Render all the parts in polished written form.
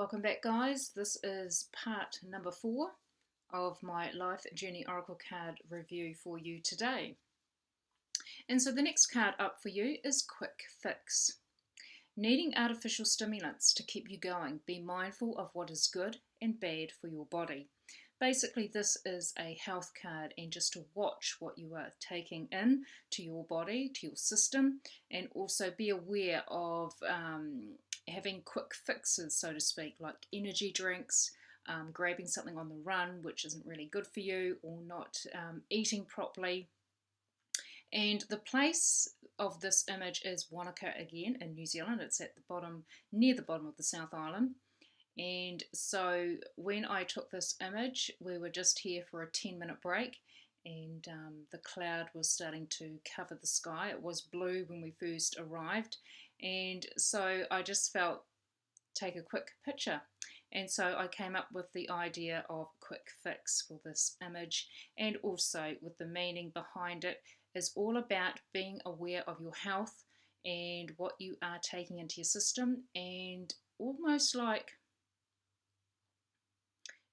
Welcome back, guys. This is part number 4 of my Life Journey Oracle card review for you today. And so the next card up for you is Quick Fix. Needing artificial stimulants to keep you going, be mindful of what is good and bad for your body. Basically, this is a health card, and just to watch what you are taking in to your body, to your system, and also be aware of having quick fixes, so to speak, like energy drinks, grabbing something on the run, which isn't really good for you, or not eating properly. And the place of this image is Wanaka again in New Zealand. It's at the bottom, near the bottom of the South Island. And so when I took this image, we were just here for a 10-minute break, and the cloud was starting to cover the sky. It was blue when we first arrived, and so I just felt take a quick picture. And so I came up with the idea of quick fix for this image, and also with the meaning behind it is all about being aware of your health and what you are taking into your system, and almost like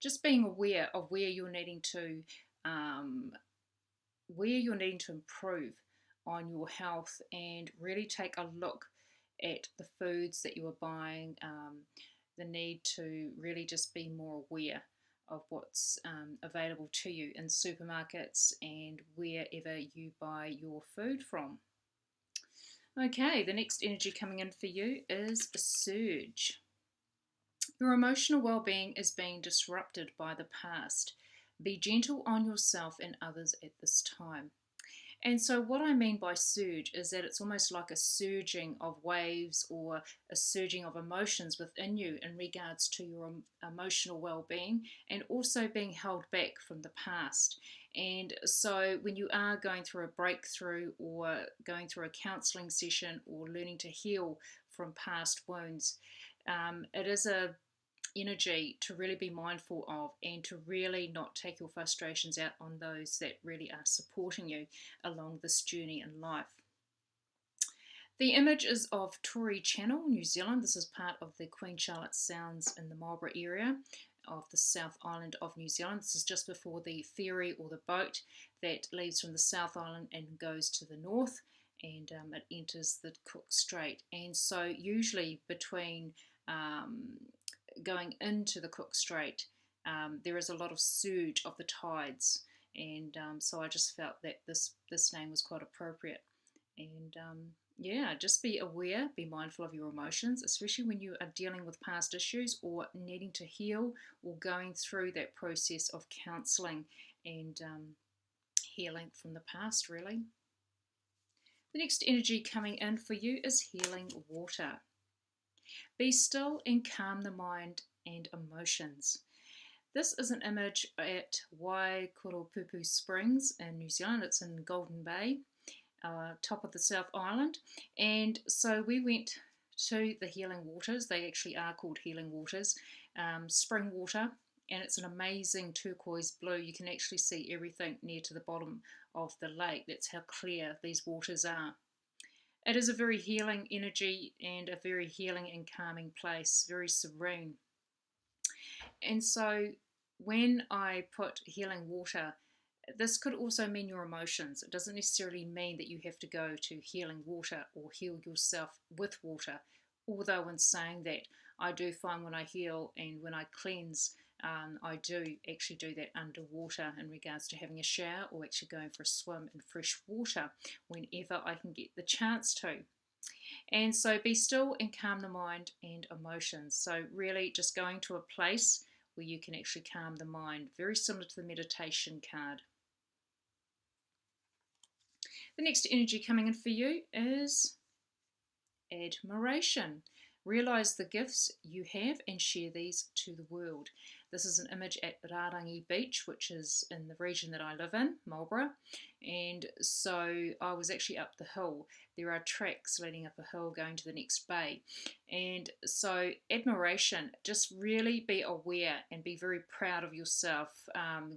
just being aware of where you're needing to improve on your health, and really take a look at the foods that you are buying, the need to really just be more aware of what's available to you in supermarkets and wherever you buy your food from. Okay, the next energy coming in for you is Suege. Your emotional well-being is being disrupted by the past. Be gentle on yourself and others at this time. And so what I mean by surge is that it's almost like a surging of waves, or a surging of emotions within you in regards to your emotional well-being, and also being held back from the past. And so when you are going through a breakthrough, or going through a counselling session, or learning to heal from past wounds, it is a energy to really be mindful of, and to really not take your frustrations out on those that really are supporting you along this journey in life. The image is of Tory Channel, New Zealand. This is part of the Queen Charlotte Sounds in the Marlborough area of the South Island of New Zealand. This is just before the ferry or the boat that leaves from the South Island and goes to the north, and it enters the Cook Strait. And so usually between going into the Cook Strait, there is a lot of surge of the tides, and so I just felt that this name was quite appropriate. And yeah, just be aware, be mindful of your emotions, especially when you are dealing with past issues, or needing to heal, or going through that process of counselling and healing from the past, really. The next energy coming in for you is Healing Water. Be still and calm the mind and emotions. This is an image at Waikoropupu Springs in New Zealand. It's in Golden Bay, top of the South Island. And so we went to the Healing Waters. They actually are called Healing Waters, spring water, and it's an amazing turquoise blue. You can actually see everything near to the bottom of the lake. That's how clear these waters are. It is a very healing energy, and a very healing and calming place, very serene. And so when I put healing water, this could also mean your emotions. It doesn't necessarily mean that you have to go to healing water or heal yourself with water. Although in saying that, I do find when I heal and when I cleanse, I do actually do that underwater, in regards to having a shower, or actually going for a swim in fresh water whenever I can get the chance to. And so be still and calm the mind and emotions. So really just going to a place where you can actually calm the mind, very similar to the meditation card. The next energy coming in for you is Admiration. Realize the gifts you have and share these to the world. This is an image at Rarangi Beach, which is in the region that I live in, Marlborough. And so I was actually up the hill. There are tracks leading up a hill going to the next bay. And so admiration, just really be aware and be very proud of yourself.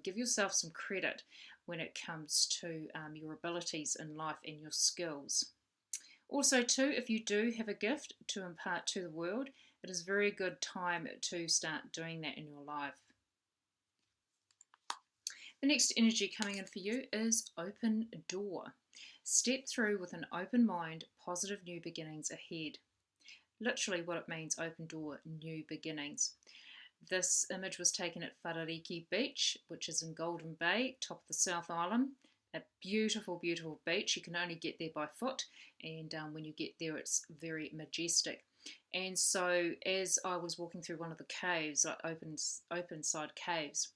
Give yourself some credit when it comes to your abilities in life and your skills. Also too, if you do have a gift to impart to the world, it is a very good time to start doing that in your life. The next energy coming in for you is open door. Step through with an open mind, positive new beginnings ahead. Literally what it means, open door, new beginnings. This image was taken at Wharariki Beach, which is in Golden Bay, top of the South Island. A beautiful, beautiful beach. You can only get there by foot, and when you get there, it's very majestic. And so, as I was walking through one of the caves, like open side caves,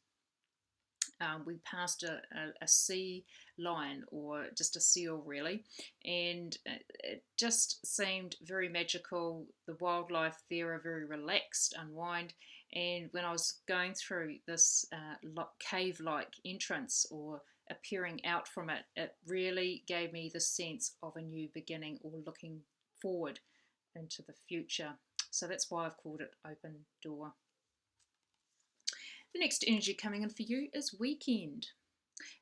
we passed a sea lion, or just a seal really, and it just seemed very magical. The wildlife there are very relaxed, unwind, and when I was going through this cave-like entrance, or appearing out from it, it really gave me the sense of a new beginning, or looking forward into the future. So that's why I've called it open door. The next energy coming in for you is weekend.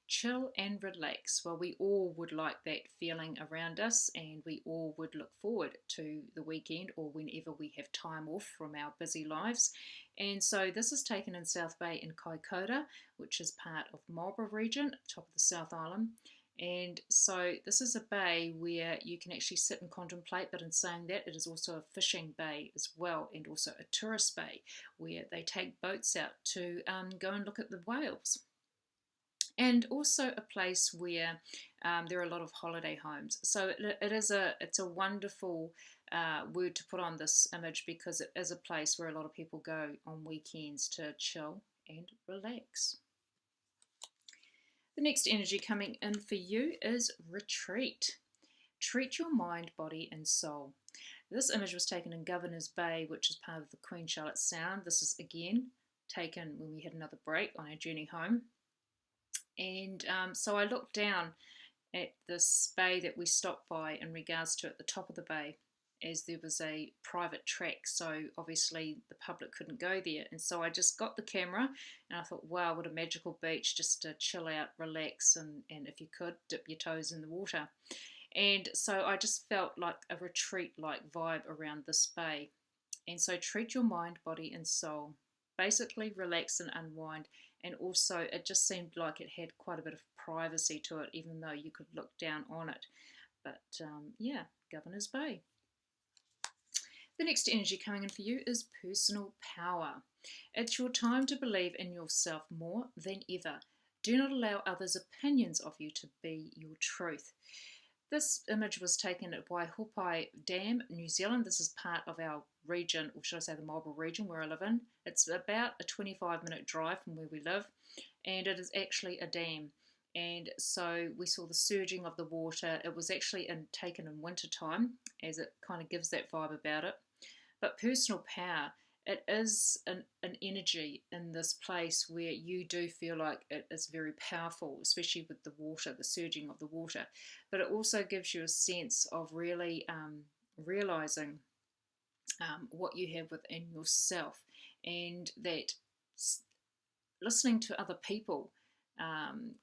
Chill and relax. Well, we all would like that feeling around us, and we all would look forward to the weekend, or whenever we have time off from our busy lives. And so this is taken in South Bay in Kaikoura, which is part of Marlborough region, top of the South Island. And so this is a bay where you can actually sit and contemplate, but in saying that, it is also a fishing bay as well, and also a tourist bay where they take boats out to go and look at the whales. And also a place where there are a lot of holiday homes. So it's a wonderful word to put on this image, because it is a place where a lot of people go on weekends to chill and relax. The next energy coming in for you is retreat. Treat your mind, body and soul. This image was taken in Governor's Bay, which is part of the Queen Charlotte Sound. This is again taken when we had another break on our journey home. And so I looked down at this bay that we stopped by in regards to at the top of the bay, as there was a private track, so obviously the public couldn't go there. And so I just got the camera and I thought, wow, what a magical beach, just to chill out, relax, and if you could, dip your toes in the water. And so I just felt like a retreat-like vibe around this bay. And so treat your mind, body and soul. Basically relax and unwind. And also it just seemed like it had quite a bit of privacy to it, even though you could look down on it. But yeah, Governor's Bay. The next energy coming in for you is personal power. It's your time to believe in yourself more than ever. Do not allow others' opinions of you to be your truth. This image was taken at Waihopai Dam, New Zealand. This is part of our region, or should I say the Marlborough region where I live in. It's about a 25-minute drive from where we live, and it is actually a dam. And so we saw the surging of the water. It was actually taken in winter time, as it kind of gives that vibe about it. But personal power, it is an energy in this place where you do feel like it is very powerful, especially with the water, the surging of the water. But it also gives you a sense of really realizing what you have within yourself, and that listening to other people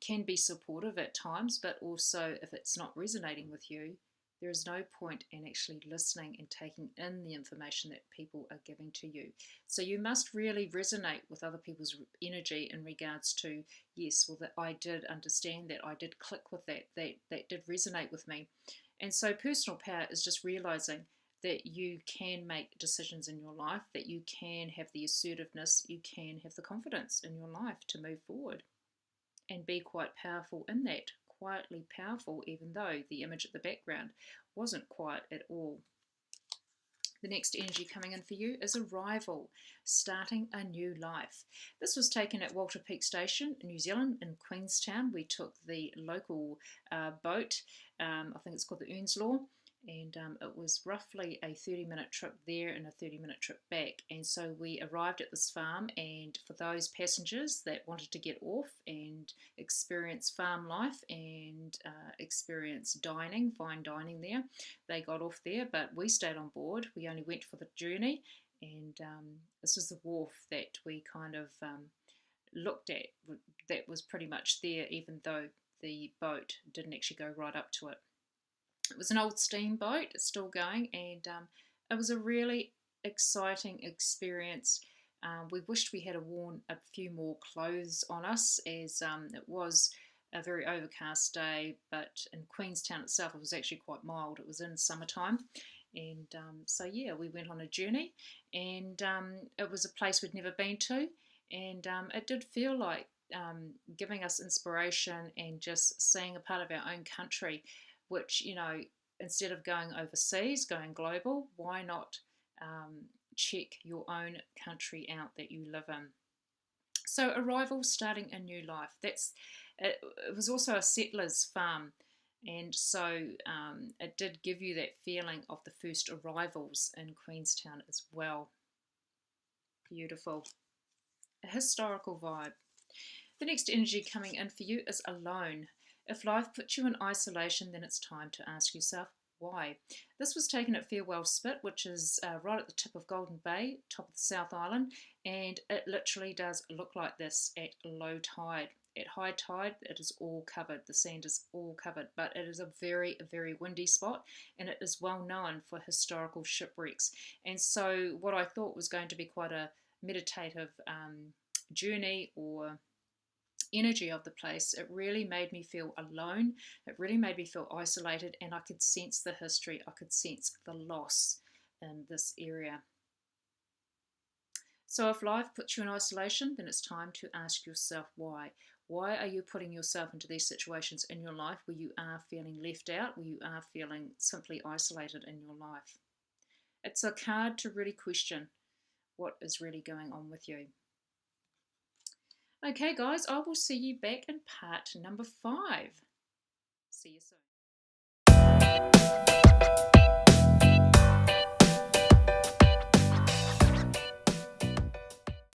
can be supportive at times, but also if it's not resonating with you, there is no point in actually listening and taking in the information that people are giving to you. So you must really resonate with other people's energy in regards to, yes, well, that I did understand that, I did click with that did resonate with me. And so personal power is just realizing that you can make decisions in your life, that you can have the assertiveness, you can have the confidence in your life to move forward and be quite powerful in that. Quietly powerful, even though the image at the background wasn't quiet at all. The next energy coming in for you is arrival, starting a new life. This was taken at Walter Peak Station, New Zealand, in Queenstown. We took the local boat, I think it's called the Earnslaw, and it was roughly a 30-minute trip there and a 30-minute trip back. And so we arrived at this farm, and for those passengers that wanted to get off and experience farm life and experience fine dining there, they got off there, but we stayed on board. We only went for the journey, and this was the wharf that we kind of looked at, that was pretty much there, even though the boat didn't actually go right up to it. It was an old steamboat, it's still going, and it was a really exciting experience. We wished we had worn a few more clothes on us, as it was a very overcast day, but in Queenstown itself it was actually quite mild. It was in summertime. And so, yeah, we went on a journey, and it was a place we'd never been to, and it did feel like giving us inspiration and just seeing a part of our own country, which, instead of going overseas, going global, why not check your own country out that you live in? So, arrival, starting a new life. It was also a settler's farm, and so it did give you that feeling of the first arrivals in Queenstown as well. Beautiful. A historical vibe. The next energy coming in for you is alone. If life puts you in isolation, then it's time to ask yourself why. This was taken at Farewell Spit, which is right at the tip of Golden Bay, top of the South Island, and it literally does look like this at low tide. At high tide, it is all covered. The sand is all covered, but it is a very, very windy spot, and it is well known for historical shipwrecks. And so, what I thought was going to be quite a meditative journey or energy of the place, it really made me feel alone. It really made me feel isolated, and I could sense the history. I could sense the loss in this area. So if life puts you in isolation, then it's time to ask yourself why. Why are you putting yourself into these situations in your life where you are feeling left out, where you are feeling simply isolated in your life? It's a card to really question what is really going on with you. Okay, guys, I will see you back in part number 5. See you soon.